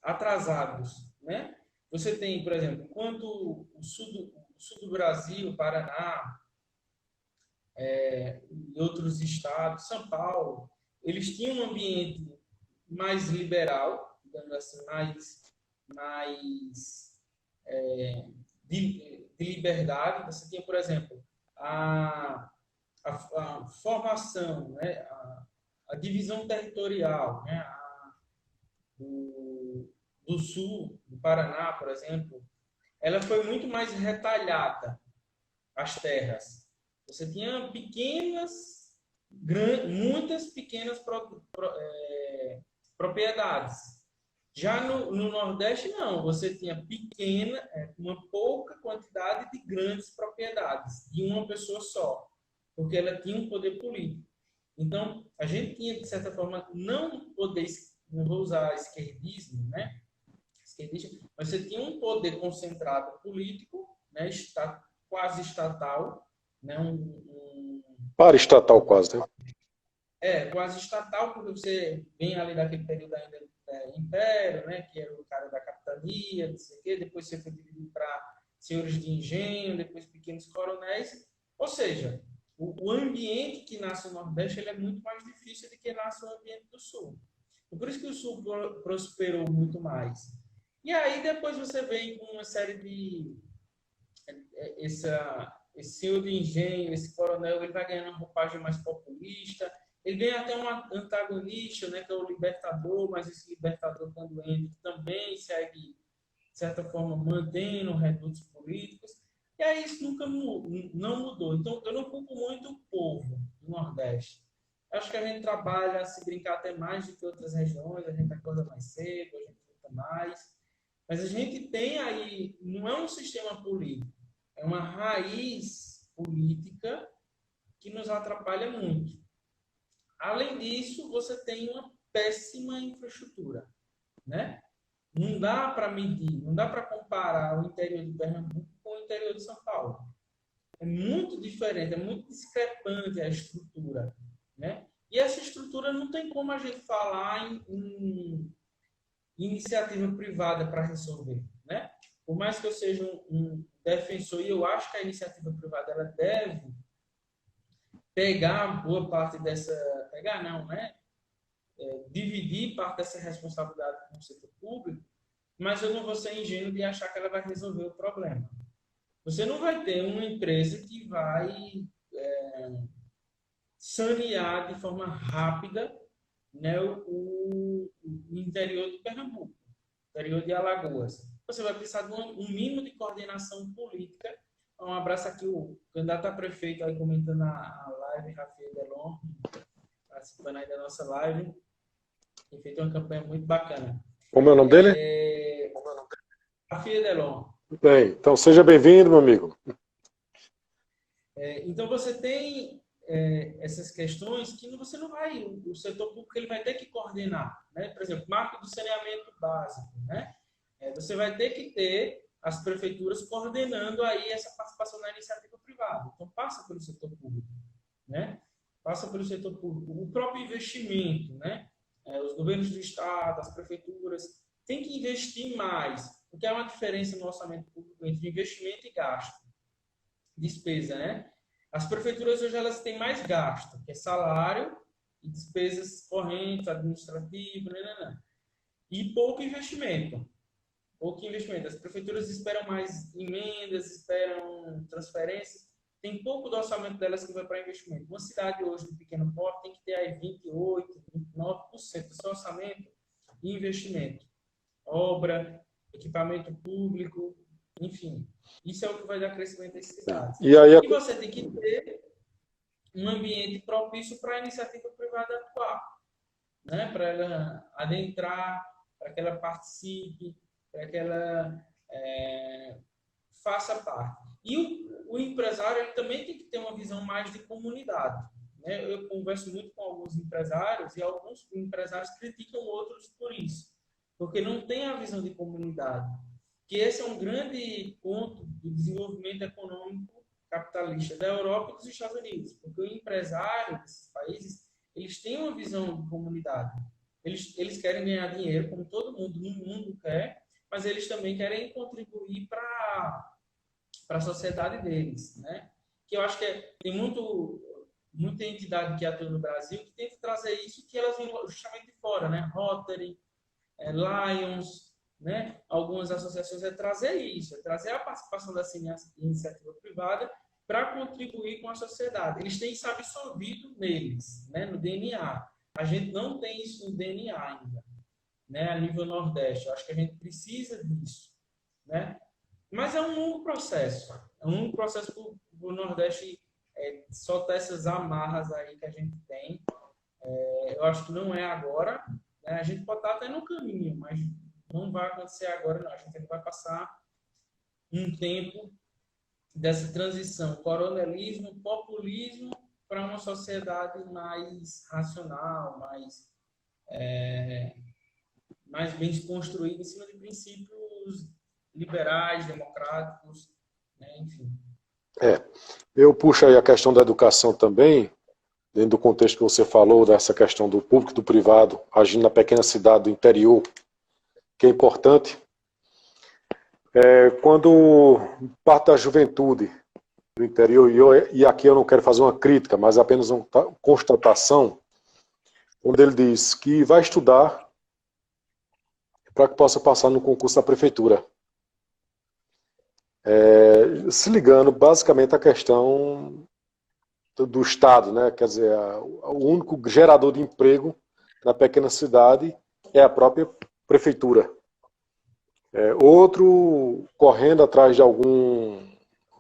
atrasados, né? Você tem, por exemplo, enquanto o sul do Brasil, Paraná, e outros estados, São Paulo, eles tinham um ambiente mais liberal, digamos assim, mais de liberdade. Você tinha, por exemplo, a formação, né, a divisão territorial, né, do sul, do Paraná, por exemplo, ela foi muito mais retalhada, as terras. Você tinha muitas pequenas propriedades. Já no Nordeste, não. Você tinha uma pouca quantidade de grandes propriedades, de uma pessoa só, porque ela tinha um poder político. Então, a gente tinha, de certa forma, não vou usar esquerdismo, né? Esquerdista, mas você tinha um poder concentrado político, né? Quase estatal, né? Para estatal quase, né? Quase estatal, porque você vem ali daquele período ainda império, né? Que era o cara da capitania, não sei o quê, depois você foi dividido para senhores de engenho, depois pequenos coronéis. Ou seja, o ambiente que nasce no Nordeste ele é muito mais difícil do que nasce no ambiente do Sul. Por isso que o Sul prosperou muito mais. E aí depois você vem com uma série de... esse senhor de engenho, esse coronel, ele vai ganhando uma roupagem mais populista. Ele vem até um antagonista, né, que é o libertador, mas esse libertador, quando entra, também segue, de certa forma, mantendo redutos políticos. E aí isso nunca não mudou. Então, eu não culpo muito o povo do Nordeste. Acho que a gente trabalha, se brincar, até mais do que outras regiões. A gente acorda mais cedo, a gente luta mais. Mas a gente tem aí, não é um sistema político, é uma raiz política que nos atrapalha muito. Além disso, você tem uma péssima infraestrutura, né? Não dá para medir, não dá para comparar o interior de Pernambuco com o interior de São Paulo. É muito diferente, é muito discrepante a estrutura, né? E essa estrutura não tem como a gente falar em iniciativa privada para resolver, né? Por mais que eu seja um defensor, e eu acho que a iniciativa privada ela deve pegar boa parte dessa... Pegar não, né? Dividir parte dessa responsabilidade com o setor público, mas eu não vou ser ingênuo de achar que ela vai resolver o problema. Você não vai ter uma empresa que vai sanear de forma rápida, né, o interior de Pernambuco, interior de Alagoas. Você vai precisar de um mínimo de coordenação política. Um abraço aqui, o candidato a prefeito aí comentando a live, Rafael Delon, participando aí da nossa live. Tem feito uma campanha muito bacana. Como é o nome dele? Rafael Delon. Bem, então seja bem-vindo, meu amigo. Então você tem essas questões que você não vai, o setor público ele vai ter que coordenar, né? Por exemplo, marco do saneamento básico, né? Você vai ter que ter as prefeituras coordenando aí essa participação na iniciativa privada. Então passa pelo setor público, né? Passa pelo setor público. O próprio investimento, né? Os governos do estado, as prefeituras têm que investir mais, porque há uma diferença no orçamento público entre investimento e gasto, despesa, né? As prefeituras hoje elas têm mais gasto, que é salário e despesas correntes, administrativas, e pouco investimento. Pouco investimento. As prefeituras esperam mais emendas, esperam transferências. Tem pouco do orçamento delas que vai para investimento. Uma cidade hoje de pequeno porte tem que ter aí 28%, 29% do seu orçamento em investimento. Obra, equipamento público, enfim. Isso é o que vai dar crescimento às cidades. E você tem que ter um ambiente propício para a iniciativa privada atuar, né? Para ela adentrar, para que ela participe, para que ela faça parte. E o empresário ele também tem que ter uma visão mais de comunidade, né? Eu converso muito com alguns empresários e alguns empresários criticam outros por isso, porque não tem a visão de comunidade. Que esse é um grande ponto do desenvolvimento econômico capitalista da Europa e dos Estados Unidos, porque o empresário desses países eles têm uma visão de comunidade. Eles querem ganhar dinheiro, como todo mundo no mundo quer, mas eles também querem contribuir para a sociedade deles, né? Que eu acho que tem muita entidade que atua no Brasil que tenta trazer isso, que elas vêm justamente de fora, né? Rotary, Lions, né? Algumas associações trazer isso, trazer a participação dessa iniciativa privada para contribuir com a sociedade. Eles têm isso absorvido neles, né? No DNA. A gente não tem isso no DNA ainda, né? A nível Nordeste. Eu acho que a gente precisa disso, né? Mas é um longo processo. É um longo processo para o Nordeste soltar essas amarras aí que a gente tem. Eu acho que não é agora. Né? A gente pode estar até no caminho, mas não vai acontecer agora, não. A gente vai passar um tempo dessa transição, coronelismo, populismo, para uma sociedade mais racional, mais bem construída em cima de princípios liberais, democráticos, né? Enfim. Eu puxo aí a questão da educação também, dentro do contexto que você falou, dessa questão do público e do privado, agindo na pequena cidade do interior, que é importante. Quando parte da juventude do interior, e aqui eu não quero fazer uma crítica, mas apenas uma constatação, onde ele diz que vai estudar para que possa passar no concurso da prefeitura. Se ligando basicamente à questão do Estado, né? Quer dizer, o único gerador de emprego na pequena cidade é a própria prefeitura. Outro correndo atrás de algum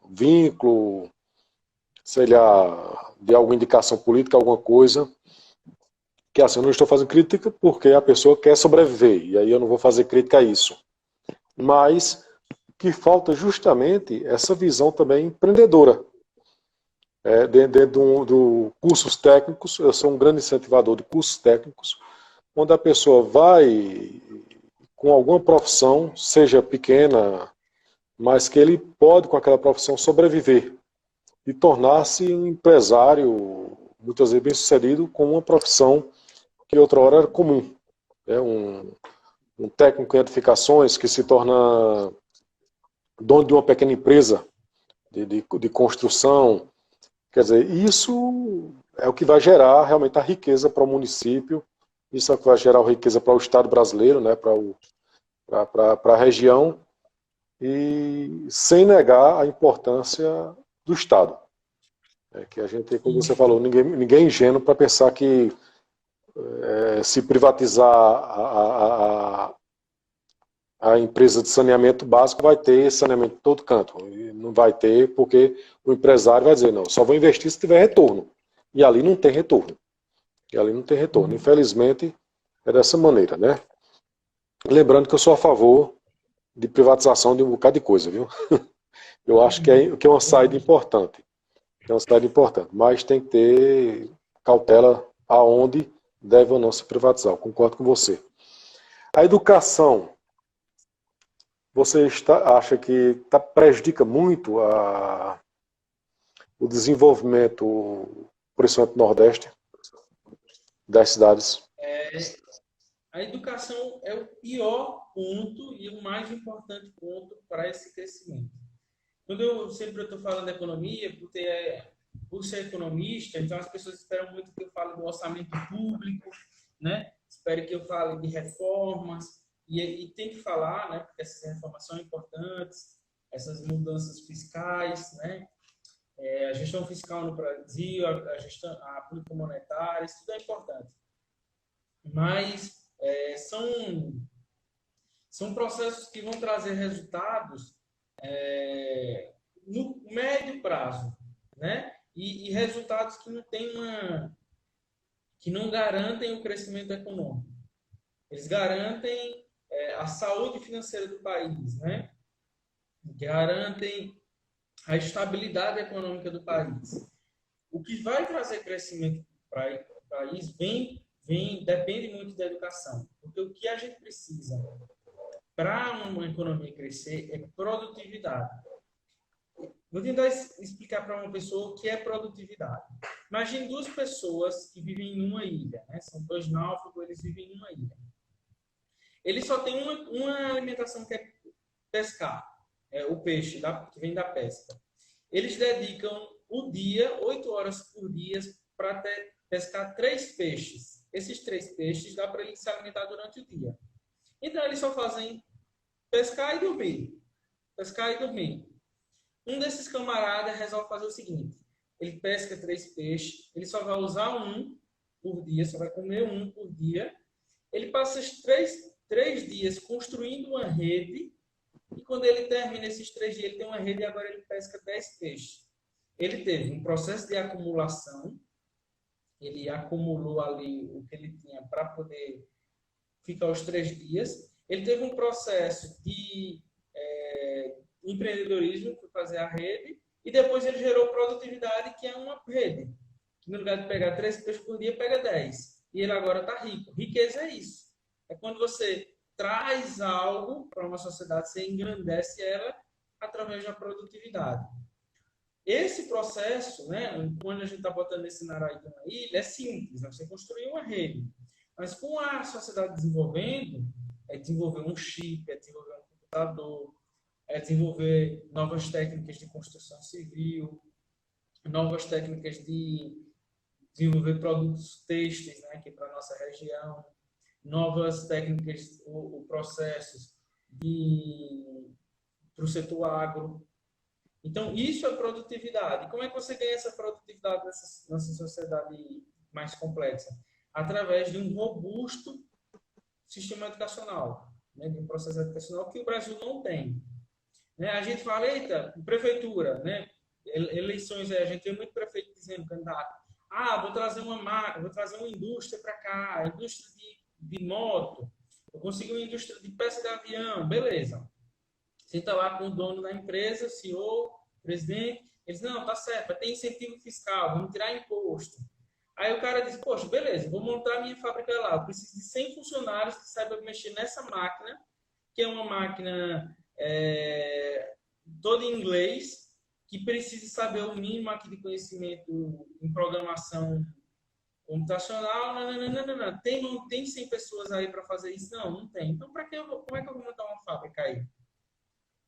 vínculo, sei lá, de alguma indicação política, alguma coisa, que assim, eu não estou fazendo crítica porque a pessoa quer sobreviver, e aí eu não vou fazer crítica a isso. Mas que falta justamente essa visão também empreendedora. Dentro do cursos técnicos, eu sou um grande incentivador de cursos técnicos, onde a pessoa vai com alguma profissão, seja pequena, mas que ele pode com aquela profissão sobreviver e tornar-se um empresário, muitas vezes bem sucedido, com uma profissão que outra hora era comum. Um técnico em edificações que se torna dono de uma pequena empresa de construção. Quer dizer, isso é o que vai gerar realmente a riqueza para o município, isso é o que vai gerar a riqueza para o Estado brasileiro, né, para a região, e sem negar a importância do Estado. Que a gente, como você falou, ninguém é ingênuo para pensar que Se privatizar a empresa de saneamento básico, vai ter saneamento em todo canto. E não vai ter, porque o empresário vai dizer, não, só vou investir se tiver retorno. E ali não tem retorno. Infelizmente, é dessa maneira, né? Lembrando que eu sou a favor de privatização de um bocado de coisa, viu? Eu acho que é uma saída importante. Mas tem que ter cautela aonde deve ou não se privatizar. Eu concordo com você. A educação, você acha que prejudica muito o desenvolvimento, principalmente no Nordeste, das cidades? A educação é o pior ponto e o mais importante ponto para esse crescimento. Quando eu sempre estou falando de economia, por ser economista, então as pessoas esperam muito que eu fale do orçamento público, né? Esperam que eu fale de reformas, e tem que falar, né? Porque essas reformas são importantes, essas mudanças fiscais, né? A gestão fiscal no Brasil, a política monetária, isso tudo é importante. Mas são processos que vão trazer resultados no médio prazo, né? E resultados que não garantem o crescimento econômico. Eles garantem a saúde financeira do país, né? Garantem a estabilidade econômica do país. O que vai trazer crescimento para o país depende muito da educação. Porque o que a gente precisa para uma economia crescer é produtividade. Vou tentar explicar para uma pessoa o que é produtividade. Imagine duas pessoas que vivem em uma ilha, né? São dois náufragos, eles vivem em uma ilha. Eles só têm uma alimentação que é pescar, o peixe que vem da pesca. Eles dedicam o dia, 8 horas por dia, para pescar 3 peixes. Esses 3 peixes dá para eles se alimentar durante o dia. Então, eles só fazem pescar e dormir. Pescar e dormir. Um desses camaradas resolve fazer o seguinte. Ele pesca 3 peixes, ele só vai usar um por dia, só vai comer um por dia. Ele passa os 3 dias construindo uma rede, e quando ele termina esses 3 dias, ele tem uma rede e agora ele pesca 10 peixes. Ele teve um processo de acumulação, ele acumulou ali o que ele tinha para poder ficar os 3 dias. Ele teve um processo de empreendedorismo, para fazer a rede, e depois ele gerou produtividade, que é uma rede. Que no lugar de pegar 3 peixes por dia, pega 10. E ele agora está rico. Riqueza é isso. É quando você traz algo para uma sociedade, você engrandece ela através da produtividade. Esse processo, né, quando a gente está botando esse cenário aí de uma ilha, é simples, né? Você construir uma rede. Mas com a sociedade desenvolvendo, é desenvolver um chip, é desenvolver um computador, é desenvolver novas técnicas de construção civil, novas técnicas de desenvolver produtos têxteis, né, aqui para a nossa região, novas técnicas ou processos para o setor agro. Então, isso é produtividade. Como é que você ganha essa produtividade nessa sociedade mais complexa? Através de um robusto sistema educacional, né, de um processo educacional que o Brasil não tem. Né? A gente fala, eita, prefeitura, né? Eleições, a gente tem muito prefeito dizendo, candidato, vou trazer uma indústria para cá, indústria de moto, eu consegui uma indústria de peça de avião, beleza. Senta lá com o dono da empresa, CEO, presidente, eles, não, tá certo, vai ter incentivo fiscal, vamos tirar imposto. Aí o cara diz, poxa, beleza, vou montar minha fábrica lá, eu preciso de 100 funcionários que saibam mexer nessa máquina, que é uma máquina toda em inglês, que precisa saber o mínimo aqui de conhecimento em programação computacional. Não. Tem 100 pessoas aí para fazer isso? Não tem. Então, como é que eu vou montar uma fábrica aí?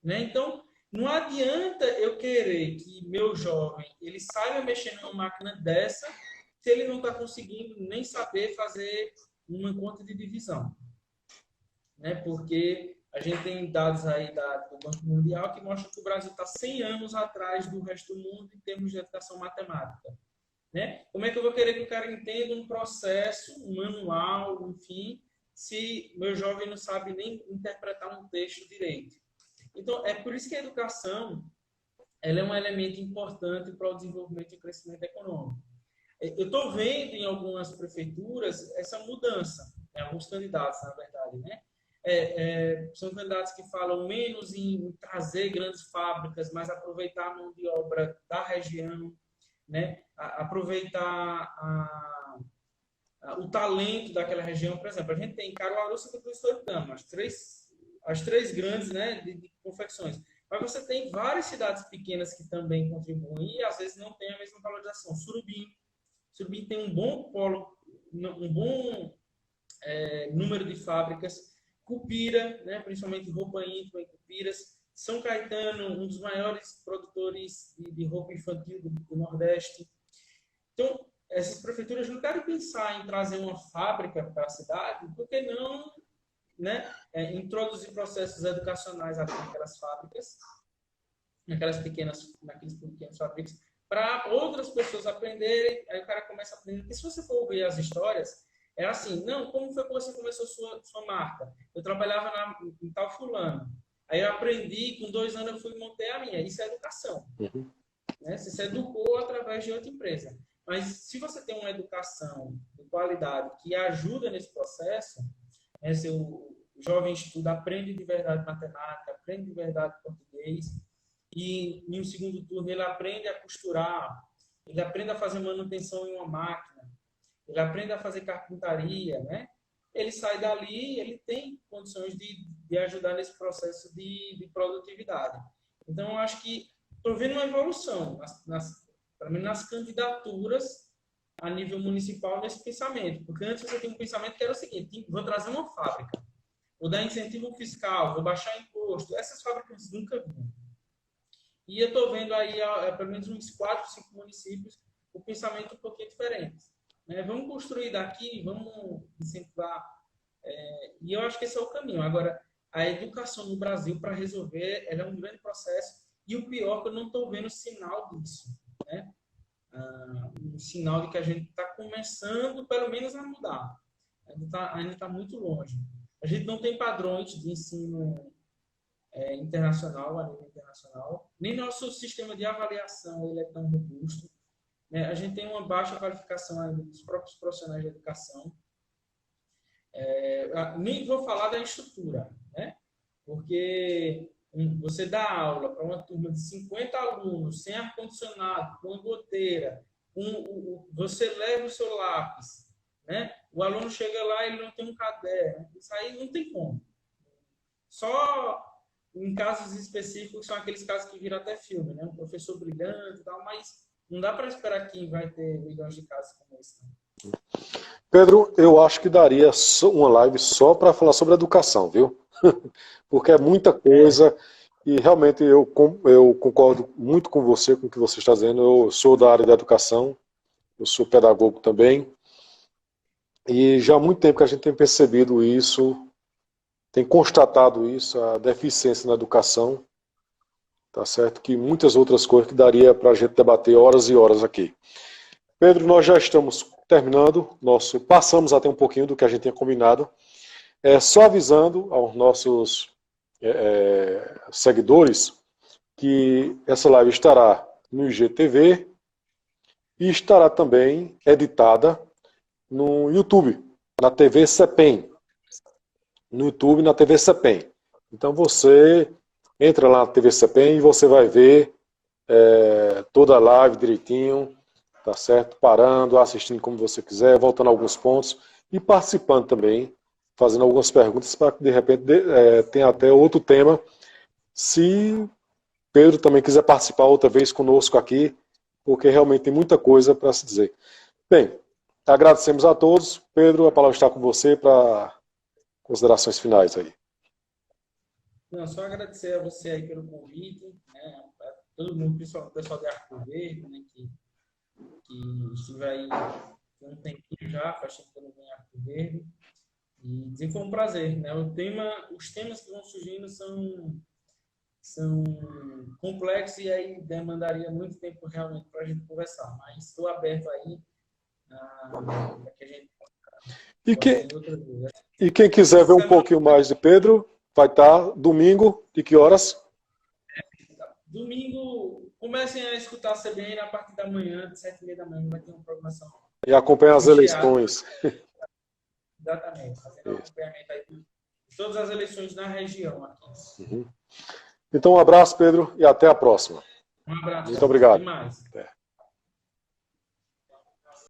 Né? Então, não adianta eu querer que meu jovem ele saiba mexer numa máquina dessa se ele não está conseguindo nem saber fazer uma conta de divisão. Né? Porque a gente tem dados aí do Banco Mundial que mostram que o Brasil está 100 anos atrás do resto do mundo em termos de educação matemática. né? Como é que eu vou querer que o cara entenda um processo, um manual, enfim, se meu jovem não sabe nem interpretar um texto direito? Então, é por isso que a educação ela é um elemento importante para o desenvolvimento e crescimento econômico. Eu estou vendo em algumas prefeituras essa mudança, né? Alguns candidatos, na verdade, né? São candidatos que falam menos em trazer grandes fábricas, mas aproveitar a mão de obra da região, né? Aproveitar o talento daquela região. Por exemplo, a gente tem Caruaru, Santa Cruz e Toritama, as três grandes, né, de confecções. Mas você tem várias cidades pequenas que também contribuem e às vezes não tem a mesma valorização. Surubim tem um bom polo, um bom número de fábricas. Cupira, né, principalmente roupa íntima em Cupiras. São Caetano, um dos maiores produtores de roupa infantil do Nordeste. Então, essas prefeituras não querem pensar em trazer uma fábrica para a cidade, porque não, né, introduzir processos educacionais naquelas fábricas, naqueles pequenos fábricas, para outras pessoas aprenderem. Aí o cara começa a aprender. Porque se você for ver as histórias, é assim, não, como foi que você começou sua marca? Eu trabalhava em tal fulano. Aí eu aprendi, com 2 anos eu fui e montei a minha. Isso é educação. Uhum. Né? Você se educou através de outra empresa. Mas se você tem uma educação de qualidade que ajuda nesse processo, né, se o jovem estuda, aprende de verdade matemática, aprende de verdade português, e em um segundo turno ele aprende a costurar, ele aprende a fazer manutenção em uma máquina, ele aprende a fazer carpintaria, né? Ele sai dali, ele tem condições de ajudar nesse processo de produtividade. Então, eu acho que estou vendo uma evolução, pelo menos nas candidaturas a nível municipal nesse pensamento. Porque antes você tinha um pensamento que era o seguinte: vou trazer uma fábrica, vou dar incentivo fiscal, vou baixar imposto. Essas fábricas nunca vinham. E eu estou vendo aí, pelo menos uns 4, 5 municípios, o pensamento um pouquinho diferente. Né? Vamos construir daqui, vamos incentivar. E eu acho que esse é o caminho. Agora, a educação no Brasil, para resolver, ela é um grande processo. E o pior é que eu não estou vendo sinal disso. Né? Um sinal de que a gente está começando, pelo menos, a mudar. Ainda está muito longe. A gente não tem padrões de ensino internacional, a nível internacional. Nem nosso sistema de avaliação ele é tão robusto. Né? A gente tem uma baixa qualificação ainda dos próprios profissionais de educação. Nem vou falar da estrutura, né? Porque você dá aula para uma turma de 50 alunos, sem ar-condicionado, com uma goteira, você leva o seu lápis, né? O aluno chega lá e ele não tem um caderno. Isso aí não tem como. Só em casos específicos, são aqueles casos que viram até filme, né? Um professor brilhante e tal, mas não dá para esperar que vai ter milhões de casos como esse. Né? Pedro, eu acho que daria uma live só para falar sobre educação, viu? Porque é muita coisa e realmente eu concordo muito com você, com o que você está dizendo. Eu sou da área da educação, eu sou pedagogo também e já há muito tempo que a gente tem percebido isso, tem constatado isso, a deficiência na educação, tá certo? Que muitas outras coisas que daria para a gente debater horas e horas aqui. Pedro, nós já estamos terminando, passamos até um pouquinho do que a gente tinha combinado. Só avisando aos nossos seguidores que essa live estará no IGTV e estará também editada no YouTube, na TV CEPEM. No YouTube, na TV CEPEM. Então você entra lá na TV CEPEM e você vai ver toda a live direitinho, tá certo? Parando, assistindo como você quiser, voltando a alguns pontos e participando também, fazendo algumas perguntas para que de repente tenha até outro tema. Se Pedro também quiser participar outra vez conosco aqui, porque realmente tem muita coisa para se dizer. Bem, agradecemos a todos. Pedro, a palavra está com você para considerações finais aí. Não, só agradecer a você aí pelo convite, né? A todo mundo, principalmente o pessoal de Arco Verde, né? Que estive aí tem um tempinho já, faz tempo que eu não venho em Arco Verde. E dizer que foi um prazer, né? Os temas que vão surgindo são complexos e aí demandaria muito tempo realmente para a gente conversar. Mas estou aberto aí para que a gente E possa quem, ter outras coisas. e quem quiser ver um pouquinho mais de Pedro, vai estar domingo, de que horas? Domingo, comecem a escutar a CBN a partir da manhã, de 7h30 da manhã, vai ter uma programação E acompanhar as recheada. eleições. Exatamente, fazendo Isso. acompanhamento aí de todas as eleições na região aqui. Então, um abraço, Pedro, e até a próxima. Um abraço. Muito obrigado. Até mais. Até.